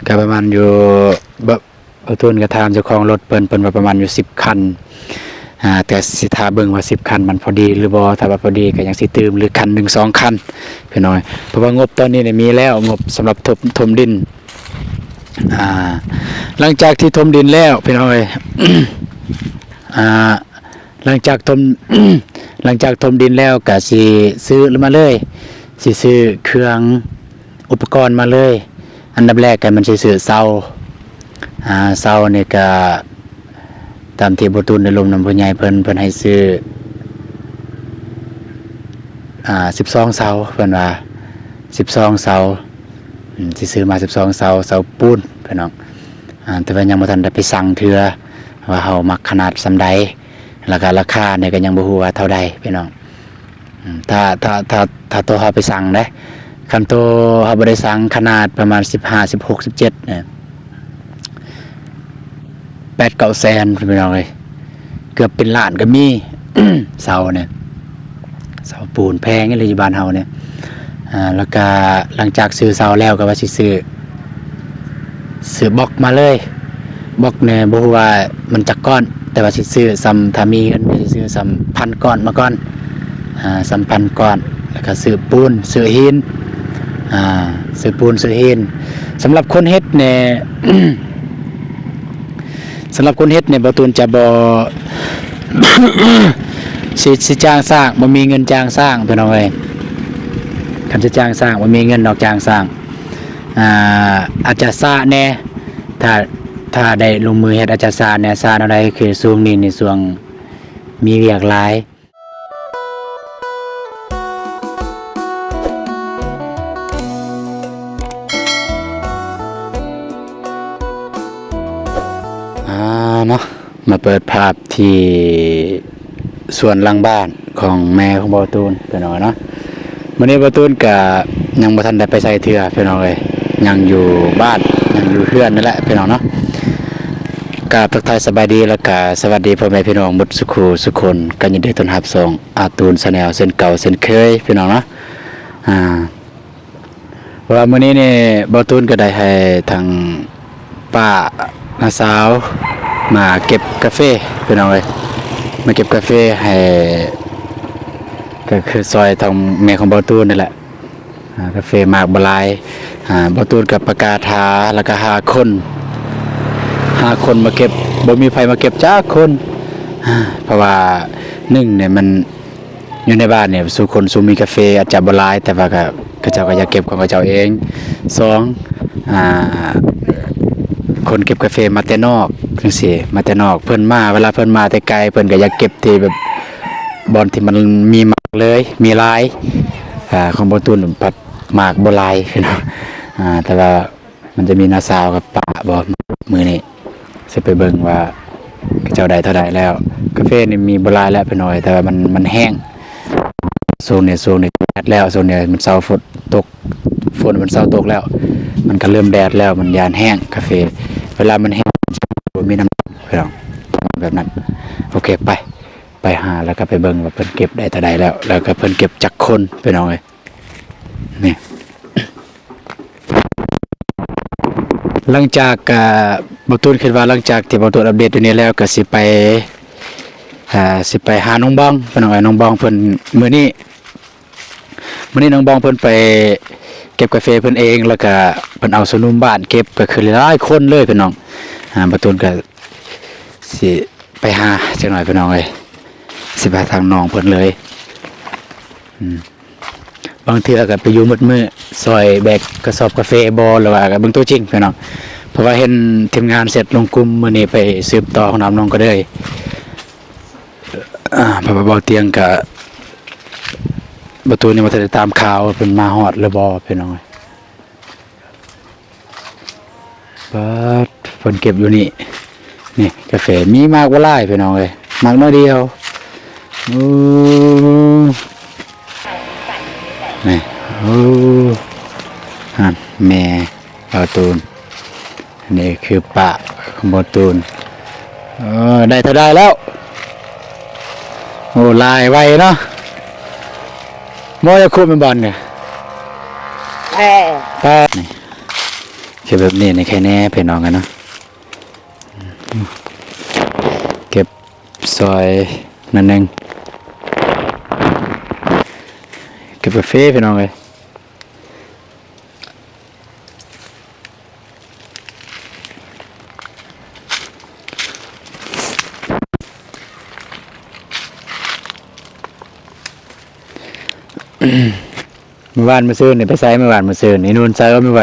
ก็ประมาณอยู่เอาทุนกระทำเจ้าของรถเปิ้นว่าประมาณอยู่10 คันแต่สิทาเบิ่งว่า10 คันมันพอดีหรือบ่ถ้าว่าพอดีก็ยังสิตื่มหรือคัน1 2 คันพี่น้อยเพราะว่างบตอนนี้เนี่ยมีแล้วงบสำหรับถมดินหลังจากที่ถมดินแล้วพี่น้อย หลังจากถม หลังจากถมดินแล้วก็สิซื้อมาเลยสิซื้อเครื่องอุปกรณ์มาเลยอันดับแรกก็มันสิซื้อเสาเนี่ยก็ตามที่บ่ตูนได้ลมนำผู้ใหญ่เพิ่นให้ซื้อ12 เสาเพิ่นว่า12 เสาสิซื้อมา12 เสาปูนพี่น้องแต่ว่ายังบ่ทันได้ไปสั่งเทื่อว่าเฮามักขนาดส่ำใดแล้วก็ราคาเนี่ยก็ยังบ่ฮู้ว่าเท่าใดพี่น้องถ้าตัวเฮาไปสั่งเด้คันตัวเฮาบ่ได้สั่งขนาดประมาณ15 16 17เนี่ย8-9 แสนพี่น้องเอ้ยเกือบเป็นล้านก็มี เสาเนี่ยเสาปูนแพงนี่เลยอยู่บ้านเฮาเนี่ยแล้วก็หลังจากซื้อเสาแล้วก็ว่าสิซื้อบล็อกมาเลยบล็อกเนี่ยบ่ฮู้ว่ามันจักก้อนแต่ว่าสิซื้อซ้ำถ้ามีเงินสิซื้อซ้ำ1,000 ก้อนมาก่อน1,000 ก้อนแล้วก็ซื้อปูนซื้อหินซื้อปูนซื้อหินสำหรับคนเฮ็ดเนี่ย สำหรับคนเฮ็ดเนี่ยบ่ตูนจะบ่ สิจ้างสร้างบ่มีเงินจ้างสร้างพี่น้องเอ้ยคันสิจ้างสร้างบ่มีเงินดอกจ้างสร้างอาจจะซ่าแน่ถ้าได้ลงมือเฮ็ดอาจจะซ่าแน่ซ่าเท่าใดคือช่วงนี้ในช่วงมีเวียกหลายเนาะมาเปิดภาพที่ส่วนหลังบ้านของแม่ของบ่าวตูนพี่น้องเนาะมื้อนี้บ่าวตูนก็ยังบ่ทันได้ไปใส่เทื่อพี่น้องเอ้ยยังอยู่บ้านยังอยู่เฮือนนั่นแหละพี่น้องเนาะก็ทักทายสบายดีแล้วก็สวัสดีพ่อแม่พี่น้องหมดสุขสุคนก็ยินดีต้อนรับส่งอาตูน Channel เส้นเก่าเส้นเคยพี่น้องเนาะว่ามื้อนี้นี่บ่าวตูนก็ได้ให้ทางป้าน้าสาวมาเก็บกาแฟพี่น้องเอ้ยมาเก็บกาแฟให้ก็คือซอยทางแม่ของบ่าวตูนนั่นแหละกาแฟมากบลายบ่าวตูนกับประกาศหาแล้วก็5 คนมาเก็บบ่มีไผมาเก็บจักคนเพราะว่า1เนี่ยมันอยู่ในบ้านเนี่ยสู่คนสู่มีกาแฟอาจจะบ่หลายแต่ว่าก็เจ้าก็อยากเก็บของเขาเจ้าเอง2คนเก็บกาแฟมาแต่นอกจังซี่มาแต่นอกเพิ่นมาเวลาเพิ่นมาแต่ไกลเพิ่นก็อยากเก็บที่แบบบอนที่มันมีหมากเลยมีลายของบ่ตูนปัดหมากบ่ลายพี่น้องแต่ว่ามันจะมีน้าสาวกับป้าบ่มื้อนี้สิไปเบิ่งว่าเจ้าใดเท่าใดแล้วกาแฟนี่มีบ่ลายแล้วไปหน่อยแต่ว่ามันแห้งโซนนี่แดดแล้วโซนนี่มันเซาฝนตกมันเซาตกแล้วมันก็เริ่มแดดแล้วมันยานแห้งกาแฟเวลามันแห้งมีน้ำพี่น้องแบบนั้นโอเคไปหาแล้วก็ไปเบิ่งว่าเพิ่นเก็บได้เท่าใดแล้วก็เพิ่นเก็บจักคนพี่น้องเอ้ยนี่หลังจากบ่ตูนคิดว่าหลังจากที่บ่ตูนอัปเดตตัวนี้แล้วก็สิไปหาน้องบองพี่น้องเอ้ยน้องบองเพิ่นมื้อนี้น้องบองเพิ่นไปเก็บกาแฟเพิ่นเองแล้วก็เพิ่นเอาสนุมบ้านเก็บก็คือหลายคนเลยพี่น้องบ่ตูนก็สิไปหาจักหน่อยพี่น้องเอ้ยสิไปทางน้องเพิ่นเลยบางทีก็ไปอยู่มืดๆซอยแบกกระสอบกาแฟบ่หรือว่าก็เบิ่งตัวจริงพี่น้องเพราะว่าเห็นทีมงานเสร็จลงกลุ่มมื้อนี้ไปสืบต่อของน้องก็ได้พอบ่เตียงก็บ่ตูนนี่มาติดตามข่าวเพิ่นมาฮอดหรือบ่พี่น้องเพิ่นเก็บอยู่นี่กาแฟมีมากบ่หลายพี่น้องเอ้ยมากน้อยเดียวนี่แม่บ่าวตูนนี่คือป้าของบ่าวตูนได้เท่าได้แล้วโอ้ลายไวเนาะโมจะคุดเป็นบอลเนี่ย แพ้ แป้นี่คือแบบนี้ในแค่แน่เพื่อนน้องกันเนาะเก็บซอยนั่นเองเก็บกาแฟเพื่อนน้องเลยเมื่อวานมาซื้อเนี่ยไปไซเมื่อวานมาซื้อนี่นู่นไซก็ไม่ไหว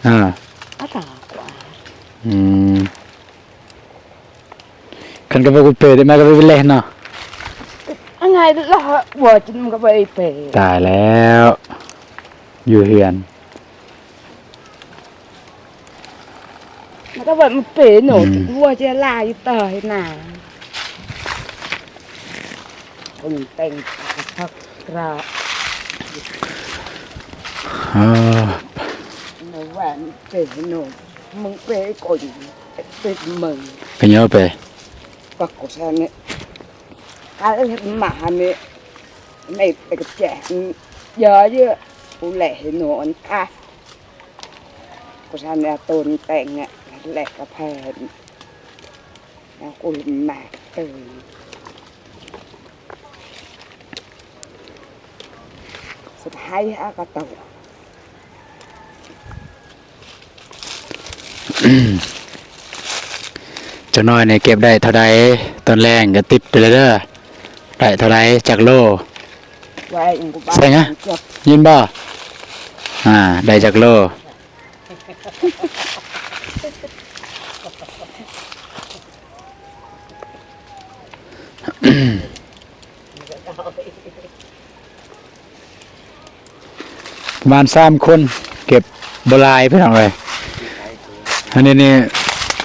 อ่า อากาศกว่า คันก็บอกกูเปิดได้ไหมก็ไปเล่นเนาะ ยังไงล่ะบัวจินมันก็ไปเปย์ ตายแล้วอยู่เฮือน มันก็แบบมันเปย์หนูบัวจะลายต่อยหนาคนแต่งพักกระ อ๋อ หนูว่ามันเปย์หนูมึงเปย์ก่อนเป็นมึง กันเยอะไป ก็กูแค่นี้อะไรหมาเนี่ยไม่ไปกับแจกเยอะเยอะกูแหล่หนูอันค่ะกูแค่เนี่ยตูนแต่งเนี่ยแหลกกระเพาะแล้วกูหมากตื่นสุดท้ายอากาศตก จักหน้อยเนี่ยเก็บได้เท่าใดตอนแรงก็ติดไปเลยเด้อได้เท่าใดจากโล ไว้กูบ้า ใส่ไง เกือบ ยินบ่ได้จากโลประมาณ3 คนเก็บบหลายเพื่อนเอาเลยอันนี้นี่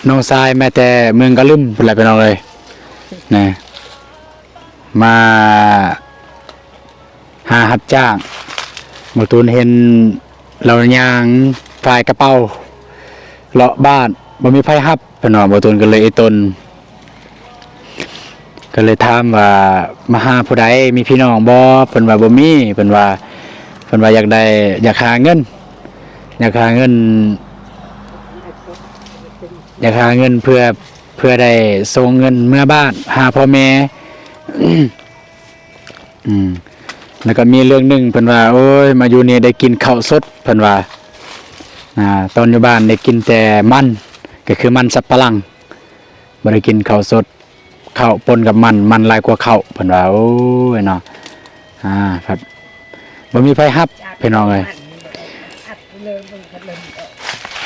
น้องทรายแม้แต่เมืองกะลึมเป็นไรเป็นเอาเลยนะมาหารับจ้างหมอตูนเห็นเรายางฝ่ายกระเป๋าเลาะบ้านบ่มีไผฮับเพิ่นว่าหมอตูนก็เลยไอ้ตนก็เลยถามว่ามาหาผู้ใดมีพี่น้องบ่เพิ่นว่าบ่มีเพิ่นว่าอยากได้อยากหาเงินอยากหาเงินเพื่อได้ส่งเงินเมื่อบ้านหาพ่อแม่ แล้วก็มีเรื่องหนึงเพิ่นว่าโอ้ยมาอยู่นี่ได้กินข้าวสดเพิ่นว่าตอนอยู่บ้านได้กินแต่มันก็คือมันสับปะหลังบ่ได้กินข้าวสดข้าวปนกับมันหลายกว่าข้าวเพิ่นว่าโอ้ยเนาะครับบ่มีไผฮับพี่น้องเอ้ย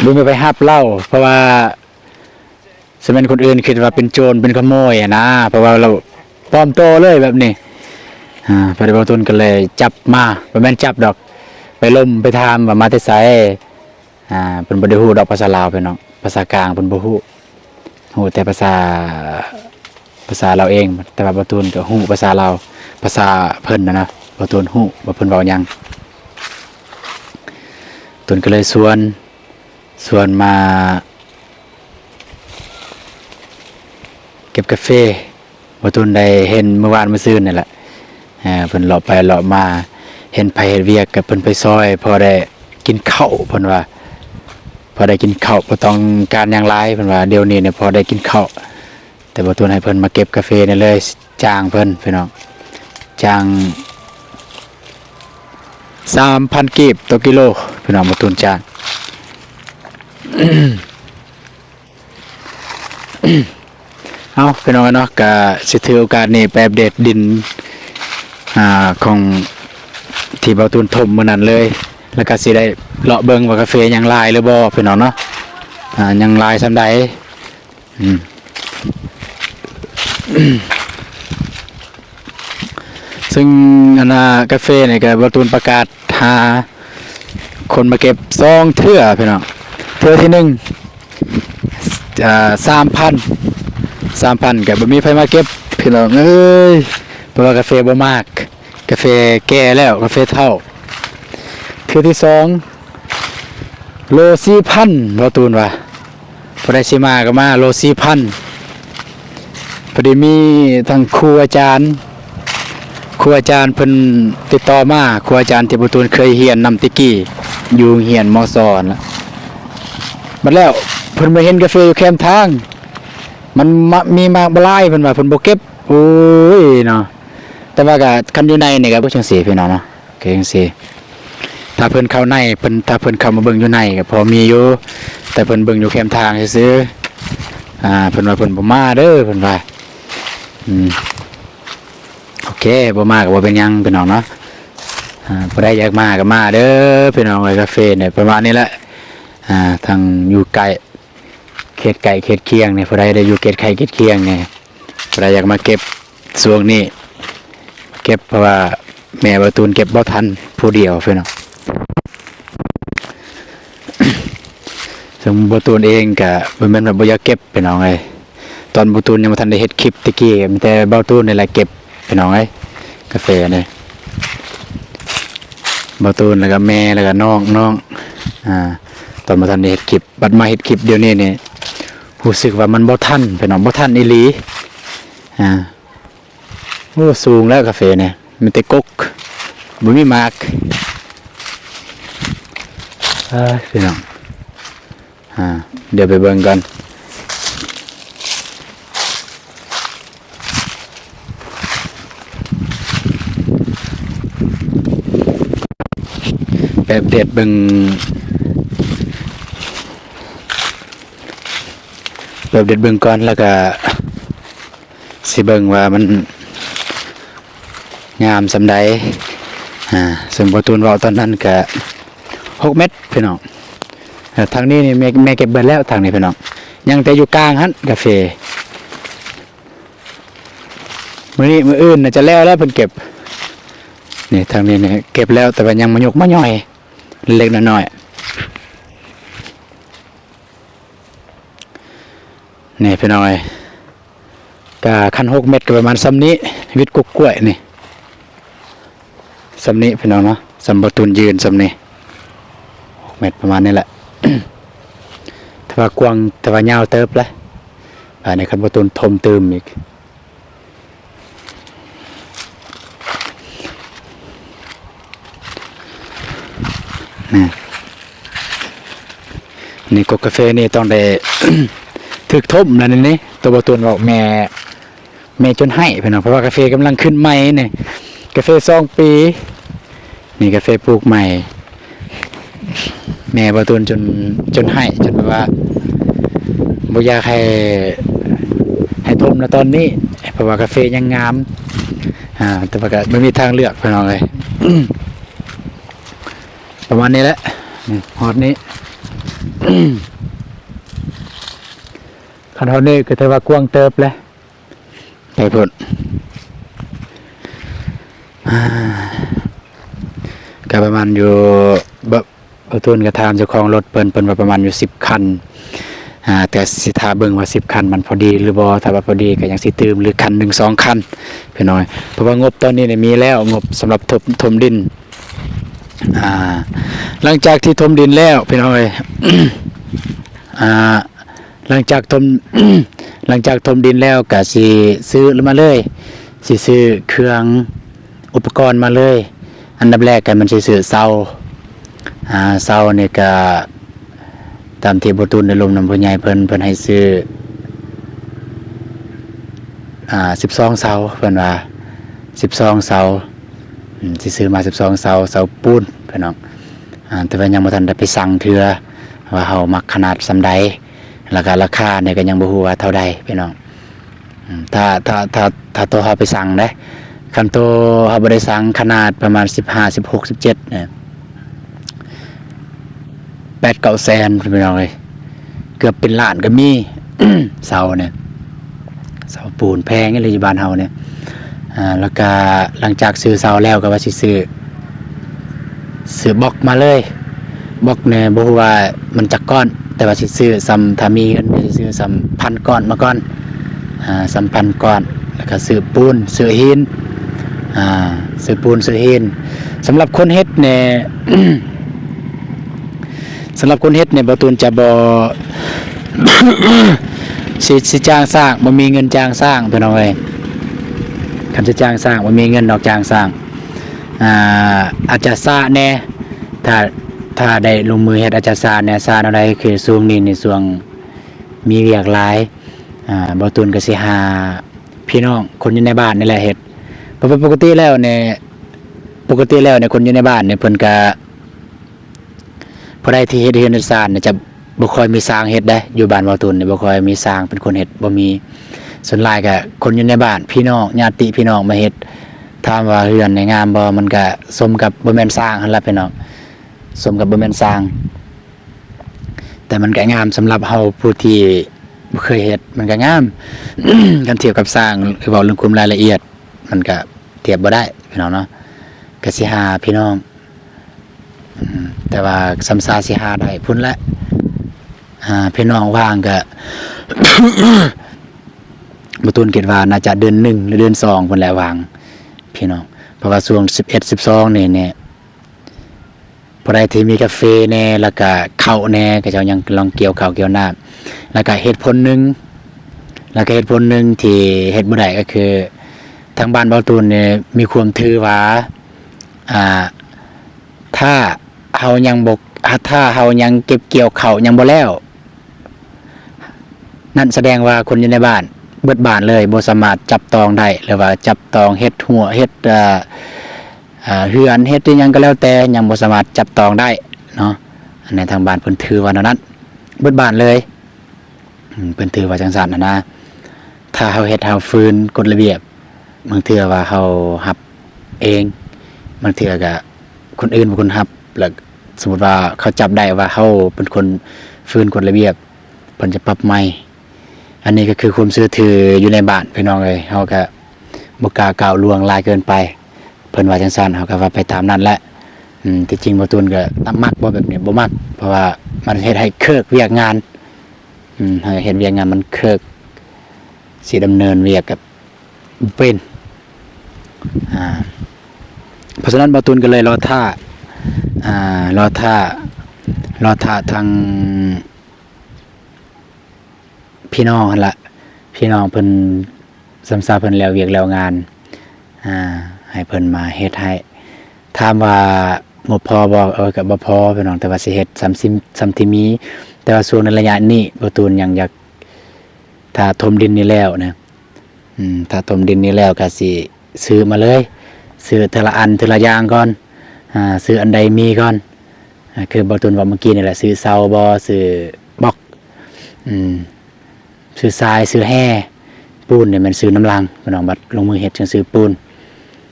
บ่มีไผฮับเล่าเพราะว่าสิเป็นคนอื่นคิดว่าเป็นโจรเป็นขโมยนะเพราะว่าเราปลอมตัวเลยแบบนี้พอดีบางตุนก็เลยจับมาบ่แม่นจับดอกไปล้มไปถามว่ามาแต่ไสเพิ่นบ่ได้ฮู้ดอกภาษาลาวพี่น้องภาษากลางเพิ่นบ่ฮู้แต่ภาษาเราเองแต่ว่าบางตุนก็ฮู้ภาษาลาวภาษาเพิ่นนะบางตุนฮู้ว่าเพิ่นเว้าหยังตุนก็เลยชวนมาเก็บกาแฟบางตุนได้เห็นเมื่อวานมื้อซื่นนี่แหละเพิ่นเลาะไปเลาะมาเห็นไผเฮ็ดเวียกก็เพิ่นไปซอยพอได้กินข้าวเพิ่นว่าพอได้กินข้าวบ่ต้องการหยังหลายเพิ่นว่าเดี๋ยวนี้เนี่ยพอได้กินข้าวแต่บ่ตูนให้เพิ่นมาเก็บกาแฟนี่เลยจ้างเพิ่นพี่น้องจ้าง 3,000 กีบต่อกิโลพี่น้องบ่ตูนจ้าง เอาพี่น้องเนาะก็สิถือโอกาสนี้ไปอัปเดตดินของที่เบาตูนถมมื้อนั้นเลยแล้วก็สิได้เลาะเบิ่งว่ากาแฟยังลายหรือบ่พี่น้องเนาะยังลายซำใดซึ่งกาแฟนี่ก็เบาตูนประกาศหาคนมาเก็บ2เทื่อพี่น้องเทื่อที่1 3,000ก็บ่มีไผมาเก็บพี่น้องเอ้ยเพราะว่ากาแฟบ่มากกาแฟแก่แล้วกาแฟเฒ่าคือที่2โล 4,000 บ่ตูนว่าพอได้สิมาก็มาโล 4,000พอดีมีทั้งครูอาจารย์ ครูอาจารย์เพิ่นติดต่อมาครูอาจารย์ที่บ่ตูนเคยเรียนนำตะกี้อยู่เรียนมศนั่นล่ะบัดแล้วเพิ่นมาเห็นกาแฟอยู่แคมทางมันมีมากบ่หลายเพิ่นว่าเพิ่นบ่เก็บโอ้ยเนาะแต่ว่าก็คันอยู่ในนี่ก็บ่จังซี่พี่น้องเนาะก็จังซี่ถ้าเพิ่นเข้าในเพิ่นถ้าเพิ่นเข้ามาเบิ่งอยู่ในก็พอมีอยู่แต่เพิ่นเบิ่งอยู่แคมทางซื่อๆเพิ่นว่าเพิ่นบ่มาเด้อเพิ่นว่าโอเคบ่มาก็บ่เป็นหยังพี่น้องเนาะผู้ใดอยากมาก็มาเด้อพี่น้องไอ้กาแฟเนี่ยประมาณนี้แหละทางอยู่ไกลเขตไก่เขตเคียงเนี่ยผู้ใดได้อยู่เขตไข่เขตเคียงเนี่ยผู้ใดอยากมาเก็บช่วงนี้เก็บเพราะว่าแม่บ่ตูนเก็บบ่ทันผู้เดียวพี่น้อง ซึ่งบ่ตูนเองก็บ่แม่นว่าบ่อยากเก็บพี่น้องเอ้ยตอนบ่ตูนยังบ่ทันได้เฮ็ดคลิปตะกี้มีแต่บ่ตูนนี่แหละเก็บพี่น้องเอ้ยกาแฟนี่บ่ตูนแล้วก็แม่แล้วก็น้องตอนบ่ทันได้เฮ็ดคลิปบัดมาเฮ็ดคลิปเดี๋ยวนี้นี่รู้สึกว่ามันบ่ทันพี่น้องบ่ทันอีหลีโอ้สูงแล้วกาแฟเนี่ยมีแต่กกบ่มีหมากพี่น้องเดี๋ยวไปเบิ่งกันแบบเด็ดเบิ่งแบบเด็ดเบิ่งก่อนแล้วก็สิเบิ่งว่ามันงามสำใดซึ่งบ่ตูนเว้าตอนนั้นก็6 เมตรพี่น้องทางนี้นี่แม่เก็บเบิดแล้วทางนี้พี่น้องยังแต่อยู่กลางหั่นกาแฟมื้อนี้มื้ออื่นน่าจะแล้วเพิ่นเก็บนี่ทางนี้เนี่ยเก็บแล้วแต่ว่ายังมายกมาย่อยเล็กน้อยนี่พี่น้อยก็คัน6 เมตรก็ประมาณซ้ำนี้วิดกกล้วยนี่ซ้ำนี้พี่น้องเนาะสำบ่ตูนยืนซ้ำนี้6 เมตรประมาณนี้แหละ ถ้าว่ากว้างแต่ว่ายาวเติบละในคันบ่ตูนทมตืมอีกนี่กกาแฟนี่ต้องได้ ถึกทมแล้วนี่ตัวบ่ตูนบอกแม่จนให้พี่น้องเพราะว่ากาแฟกำลังขึ้นใหม่นี่กาแฟ2 ปีนี่กาแฟปลูกใหม่แม่บ่ตูนจนให้จนแบบว่าบ่อยากให้ทมนะตอนนี้เพราะว่ากาแฟยังงามแต่ว่าก็ไม่มีทางเลือกพี่น้องเลย ประมาณนี้แหละฮอดนี้ คันเท่านี้ก็ถือว่ากว้างเติบแล้วไปพุ่นก็ประมาณอยู่ตูนกระทามเจ้าของรถเปิ้นว่าประมาณอยู่10 คันแต่สิทาเบิ่งว่า10 คันมันพอดีหรือบ่ถ้าว่าพอดีก็ยังสิตืมหรือคัน1 2 คันพี่น้อยเพราะว่างบตอนนี้เนี่ยมีแล้วงบสำหรับถมดินหลังจากที่ถมดินแล้วพี่น้อย หลังจากถมดินแล้วก็สิซื้อมาเลยสิซื้อเครื่องอุปกรณ์มาเลยอันดับแรกกันมันสิซื้อเสาเนี่ยก็ตามที่บ่ตูนได้ลงนำผู้ใหญ่เพิ่นให้ซื้อ12 เสาเพิ่นว่า12 เสาสิซื้อมา12 เสาปูนพี่น้องแต่ว่ายังบ่ทันได้ไปสั่งเทื่อว่าเฮามักขนาดส่ำใดแล้วก็ราคาเนี่ยก็ยังบ่ฮู้ว่าเท่าใดพี่น้องถ้าตัวเฮาไปสั่งได้คันตัวเฮาบ่ได้สั่งขนาดประมาณ15 16 17เนี่ย8-9 แสนพี่น้องเอ้ยเกือบเป็นล้านก็มี เสาเนี่ยเสาปูนแพงเลยอยู่บ้านเฮาเนี่ยแล้วก็หลังจากซื้อเสาแล้วก็ว่าสิซื้อบล็อกมาเลยบล็อกเนี่ยบ่ฮู้ว่ามันจักก้อนแต่ว่าสิซื้อซ้ำถ้ามีเงินก็สิซื้อซ้ำ1,000 ก้อนมาก่อนซ้ำ1,000 ก้อนแล้วก็ซื้อปูนซื้อหินซื้อปูนซื้อหินสำหรับคนเฮ็ดเนี่ย สำหรับคนเฮ็ดเนี่ยบ่ตูนจะบ่ สิจ้างสร้างบ่มีเงินจ้างสร้างพี่น้องเอ้ย คันจะจ้างสร้างบ่มีเงินดอกจ้างสร้างอาจจะซ่าแน่ถ้าได้ลงมือเฮ็ดอาจจะซ่าแน่ซ่าเท่าใดคือช่วงนี้ในช่วงมีเวียกหลายบ่ตูนก็สิหาพี่น้องคนอยู่ในบ้านนี่แหละเฮ็ดเพราะปกติแล้วเนี่ยคนอยู่ในบ้านเนี่ยเพิ่นก็พอได้ที่เฮ็ดเรือนซ่านเนี่ยจะบ่ค่อยมีสร้างเฮ็ดได้อยู่บ้านบ่ตูนเนี่ยบ่ค่อยมีสร้างเป็นคนเฮ็ดบ่มีส่วนหลายก็คนอยู่ในบ้านพี่น้องญาติพี่น้องมาเฮ็ดถามว่าเรือนในงามบ่มันก็สมกับบ่แม่นสร้างหั่นล่ะพี่น้องสมกับบ่แม่นสร้างแต่มันก็งามสำหรับเฮาผู้ที่บ่เคยเฮ็ดมันก็งาม กันเทียบกับสร้างหรือเว้าเรื่องความรายละเอียดมันก็เทียบบ่ได้พี่น้องเนาะก็สิหาพี่น้องแต่ว่าสำซาสิหาได้พุ่นละพี่น้องว่างก็ บ่ตูนคิดว่าน่าจะเดือน1หรือเดือน2พุ่นแหละวางพี่น้องเพราะว่าช่วง11 12นี่เนี่ยพอได้ที่มีกาแฟแน่แล้วก็ข้าวแน่ก็เจ้ายังลองเกี่ยวข้าวเกี่ยวน้ำแล้วก็เหตุผลหนึงที่เฮ็ดบ่ได้ก็คือทางบ้านเบาตูนเนี่ยมีความถือว่าถ้าเฮายังเก็บเกี่ยวข้าวยังบ่แล้วนั่นแสดงว่าคนอยู่ในบ้านเบิดบ้านเลยบ่สามารถจับต้องได้หรือว่าจับต้องเฮ็ดหัวเฮ็ดเฮือนเฮ็ดอิหยังก็แล้วแต่ยังบ่สามารถจับต้องได้เนาะอันนี้ทางบ้านเพิ่นถือว่านั้นเบิดบ้านเลยเพิ่นถือว่าจังซั่นนะถ้าเฮาเฮ็ดเฮาฝืนกฎระเบียบบางเทื่อว่าเฮารับเองบางเทื่อก็คนอื่นเป็นคนรับแล้วสมมุติว่าเขาจับได้ว่าเฮาเป็นคนฝืนกฎระเบียบเพิ่นจะปรับใหม่อันนี้ก็คือความเชื่อถืออยู่ในบ้านพี่น้องเอ้ยเฮาก็บ่กล้าก้าวล่วงหลายเกินไปเพิ่นว่าจังซั่นเฮาก็ว่าไปตามนั้นแหละที่จริงบ่ตูนก็มักบ่แบบนี้บ่มักเพราะว่ามันเฮ็ดให้เคิกเวียกงานให้เฮ็ดเวียกงานมันเคิกสิดำเนินเวียกกับเป็นเพราะฉะนั้นบ่ตูนก็เลยรอท่าทางพี่น้องหั่นล่ะพี่น้องเพิ่นสำซาเพิ่นแล้วเวียกแล้วงานให้เพิ่นมาเฮ็ดให้ถามว่างบพอบ่ก็บ่พอพี่น้องแต่ว่าสิเฮ็ดซ้ำที่มีแต่ว่าช่วงในระยะนี้บ่ตูนยังอยากถ้าถมดินนี่แล้วนะถ้าถมดินนี่แล้วก็สิซื้อมาเลยซื้อทีละอันทีละอย่างก่อนซื้ออันใดมีก่อนคือบ่ตูนว่าเมื่อกี้นี่แหละซื้อเสาบ่ซื้อบล็อกซื้อทรายซื้อแห่ปูนเนี่ยมันซื้อน้ำลังพี่น้องบัดลงมือเฮ็ดจังซื้อปูน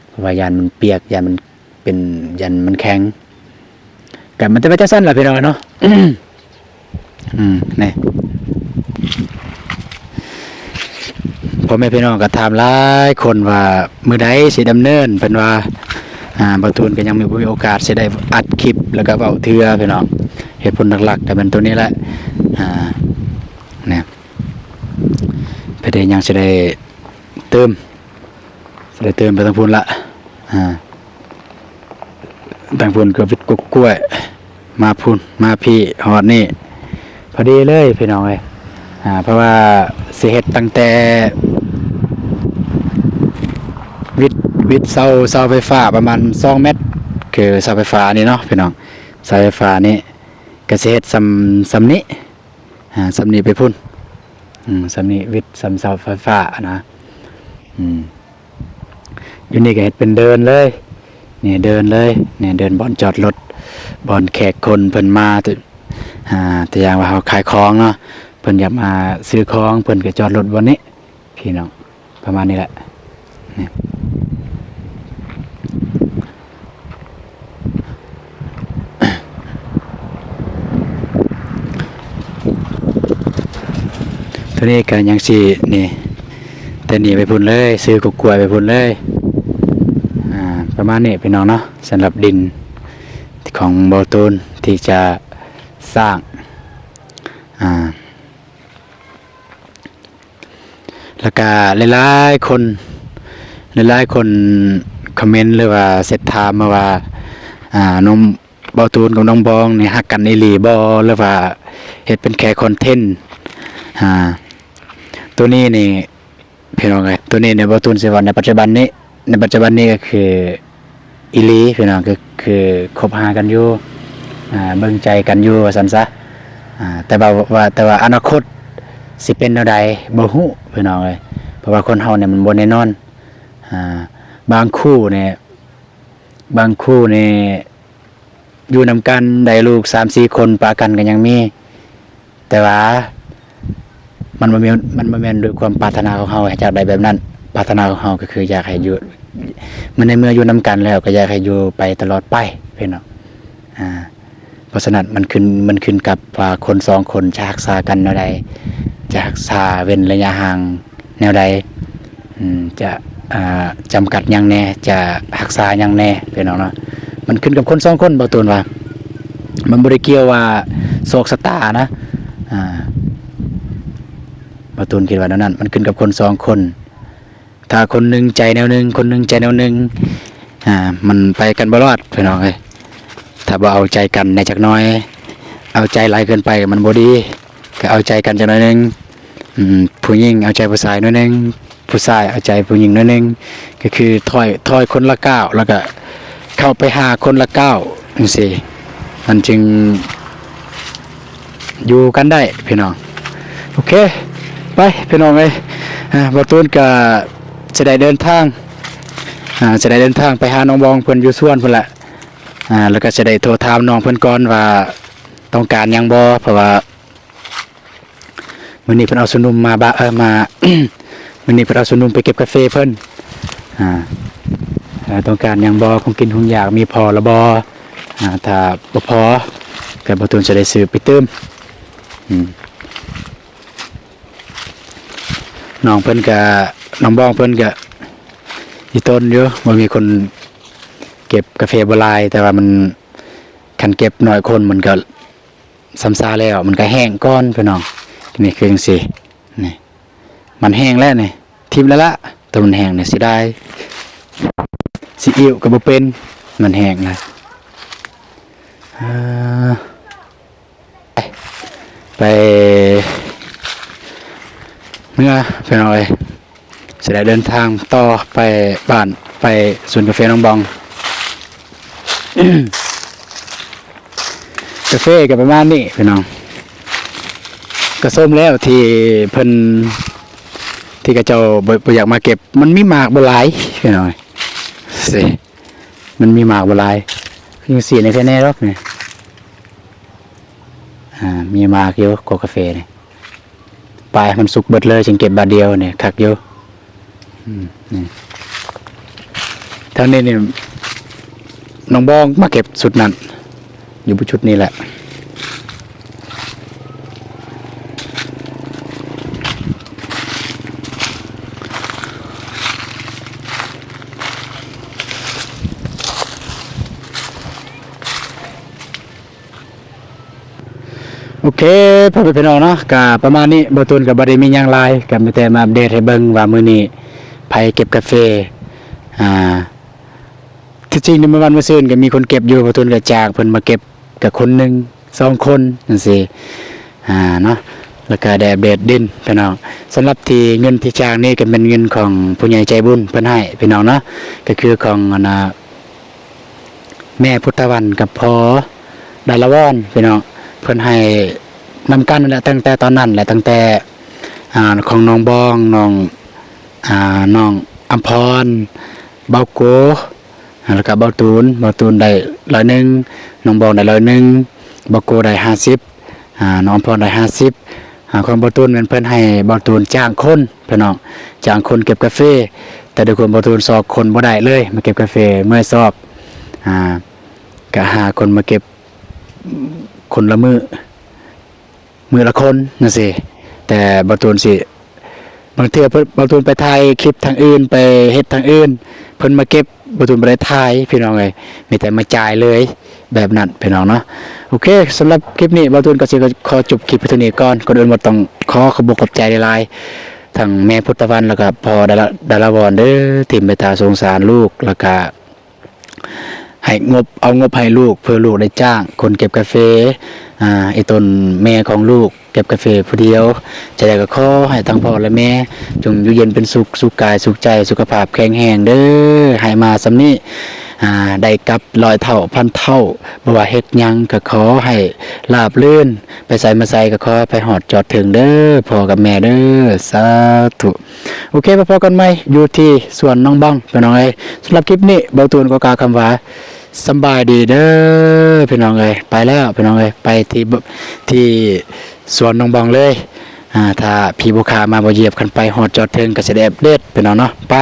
เพราะว่ายานมันเปียกยานมันเป็นยานมันแข็งก็มันจะไปจังซั่นล่ะพี่น้องเนาะ นี่พ่อแม่พี่น้องก็ถามหลายคนว่ามื้อใดสิดำเนินเพิ่นว่าบ่ตูนก็ยังมีโอกาสสิได้อัดคลิปแล้วก็เว้าเทื่อพี่น้องเหตุผลหลักๆก็เป็นตัวนี้แหละเนี่ยเพิ่นยังสิได้เติมไปทางพุ่นละทางพุ่นก็วิทย์กล้วยมาพุ่นมาพี่ฮอดนี่พอดีเลยพี่น้องเอ้ยเพราะว่าสิเฮ็ดตั้งแต่วิทย์เสาไฟฟ้าประมาณ2เมตรคือเสาไฟฟ้านี่เนาะพี่น้องเสาไฟฟ้านี่ก็สิเฮ็ดสำนี้สำนี้ไปพุ่นสำนี้วิทย์เสาไฟฟ้านะอยู่นี่ก็เฮ็ดเป็นเดินเลยนี่เดินเลยนี่เดินบ่อนจอดรถบ่อนแขกคนเพิ่นมาแต่อย่างว่าเฮาขายของเนาะเพิ่นอยากมาซื้อของเพิ่นก็จอดรถบ่นี้พี่น้องประมาณนี้แหละนี่ตัวนี้ก็ยังสินี่แต่นี่ไปพุ่นเลยซื้อกล้วยไปพุ่นเลยประมาณนี้พี่น้องเนาะสำหรับดินของเบาตูนที่จะสร้างแล้วก็หลายๆคนคอมเมนต์หรือว่าเสร็จถามมาว่าน้องเบาตูนกับน้องบองนี่ฮักกันอีหลีบ่หรือว่าเฮ็ดเป็นแค่คอนเทนต์ตัวนี้นี่ พี่น้องเอ้ยตัวนี้เนี่ยบ่ตูนสิว่าในปัจจุบันนี้ก็คืออีหลีพี่น้องก็คือคบหากันอยู่เบิ่งใจกันอยู่ว่าซั่นซะแต่ว่าอนาคตสิเป็นแนวใดบ่ฮู้พี่น้องเอ้ยเพราะว่าคนเฮาเนี่ยมันบ่แน่นอนบางคู่เนี่ยอยู่นำกันได้ลูก 3-4 คนปากันก็ยังมีแต่ว่ามันบ่แม่นด้วยความปรารถนาของเฮาอยากได้แบบนั้นปรารถนาของเฮาก็คืออยากให้อยู่มันในเมื่ออยู่นำกันแล้วก็อยากให้อยู่ไปตลอดไปพี่น้องเพราะฉะนั้นมันขึ้นกับว่าคน2คนจะรักษากันแนวใดจะรักษาเว้นระยะห่างแนวใดจะจำกัดหยังแน่จะรักษาหยังแน่พี่น้องเนาะมันขึ้นกับคน2คนบ่ตูนว่ามันบ่ได้เกี่ยวว่าโชคชะตานะบ่ตูนคิดว่านั้นมันขึ้นกับคน2คนถ้าคนหนึงใจแนวหนึงคนหนึงใจแนวหนึงมันไปกันบ่รอดพี่น้องเอ้ยถ้าบ่เอาใจกันในจักหน่อยเอาใจหลายเกินไปมันบ่ดีก็เอาใจกันจักหน่อยหนึงผู้หญิงเอาใจผู้ชายหน่อยหนึงผู้ชายเอาใจผู้หญิงหน่อยหนึงก็คือถอยคนละก้าวแล้วก็เข้าไปหาคนละก้าวจังซี่มันจึงอยู่กันได้พี่น้องโอเคไปพี่น้องเอ้ยบ่ตูนก็จะได้เดินทางไปหาน้องบองเพิ่นอยู่สวนเพิ่นแหละแล้วก็จะได้โทรถามน้องเพิ่นก่อนว่าต้องการหยังบ่เพราะว่ามื้อนี้เพิ่นเอาสนุมมามา มื้อนี้เพิ่นเอาสนุมไปเก็บกาแฟเพิ่นต้องการหยังบ่คงกินคงอยากมีพอละบ่ถ้าบ่พอก็บ่ตูนจะได้ซื้อไปเติมน้องเพิ่นก็น้องบองเพิ่นก็อีต้นอยู่บ่มีคนเก็บกาแฟบ่หลายแต่ว่ามันคันเก็บน้อยคนมันก็ซ้ำซาแล้วมันก็แห้งก่อนพี่น้องนี่คือจังซี่นี่มันแห้งแล้วนี่ทิ่มแล้วละแต่มันแห้งนี่สิได้ซีอิ๊วก็บ่เป็นมันแห้งนะไปเมื่อพี่น้องเอ้ยสิได้เดินทางต่อไปบ้านไปสวนกาแฟน้องบองกาแฟก็ประมาณนี้พี่น้องก็ส้มแล้วที่เพิ่นที่กระเจ้าบ่อยากมาเก็บมันมีหมากบ่หลายพี่น้องสิมันมีหมากบ่หลายคือสีในแค่แน่หรอกนี่มีหมากอยู่กาแฟนี่ปลายมันสุกเบิดเลยจึงเก็บบาทเดียวเนี่ยคักอยู่นี่ทางนี้นี่น้องบองมาเก็บสุดนั้นอยู่บนชุดนี้แหละโอเคพ่อพี่น้องเนาะก็ประมาณนี้บ่ตูนก็บ่ได้มีหยังหลายก็มีแต่มาอัปเดตให้เบิ่งว่ามื้อนี้ไผเก็บกาแฟที่จริงในเมื่อวันมื้อซื่นก็มีคนเก็บอยู่บ่ตูนก็จ้างเพิ่นมาเก็บกับคนหนึง2คนจังซี่เนาะแล้วก็ได้อัปเดตดินพี่น้องสำหรับที่เงินที่จ้างนี่ก็เป็นเงินของผู้ใหญ่ใจบุญเพิ่นให้พี่น้องเนาะก็คือของแม่พุทธวันกับพ่อดารวรพี่น้องเพิ่นให้นำกันนั่นแหละตั้งแต่ตอนนั้นแหละตั้งแต่ของน้องบองน้องอัมพรเบาโกแล้วก็เบาตูนได้100น้องบองได้100เบาโกได้50น้องอัมพรได้50ของเบาตูนเพิ่นให้เบาตูนจ้างคนพี่น้องจ้างคนเก็บกาแฟแต่ด้วยคนเบาตูนสอบคนบ่ได้เลยมาเก็บกาแฟเมื่อสอบก็หาคนมาเก็บคนละมือละคนนั่นสิแต่บางตูนสิบางเทื่อบางตูนไปถ่ายคลิปทางอื่นไปเฮ็ดทางอื่นเพิ่นมาเก็บบางตูนบ่ได้ถ่ายพี่น้องเอ้ยมีแต่มาจ่ายเลยแบบนั้นพี่น้องเนาะโอเคสำหรับคลิปนี้บางตูนก็สิขอจบคลิปไปเท่านี้ก่อนอื่นบ่ต้องขอบคุณใจหลายๆทั้งแม่พุทธวันแล้วก็พ่อดารวรเด้อที่เมตตาสงสารลูกแล้วก็ ให้เอางบให้ลูกเพื่อลูกได้จ้างคนเก็บกาแฟไอ้ตนแม่ของลูกเก็บกาแฟผู้เดียวจะได้ก็ขอให้ทั้งพ่อและแม่จงอยู่เย็นเป็นสุขกายสุขใจสุขภาพแข็งแรงเด้อให้มาสำนี้ได้กับ100 เท่าพันเท่าบ่ว่าเฮ็ดหยังก็ขอให้ราบรื่นไปใส่มาใส่ก็ขอไปหอดจอดถึงเด้อพ่อกับแม่เด้อสาธุโอเคพบกันใหม่อยู่ที่สวนน้องบ้องพี่น้องเอ้ยสำหรับคลิปนี้เบาตูนก็กล่าวคำว่าสำบายดีเด้อพี่น้องเอ้ยไปแล้วพี่น้องเอ้ยไปที่สวนน้องบ้องเลยถ้าพี่บุคามาบ่เหยียบกันไปหอดจอดถึงก็สิได้อัปเดตพี่น้องเนาะไป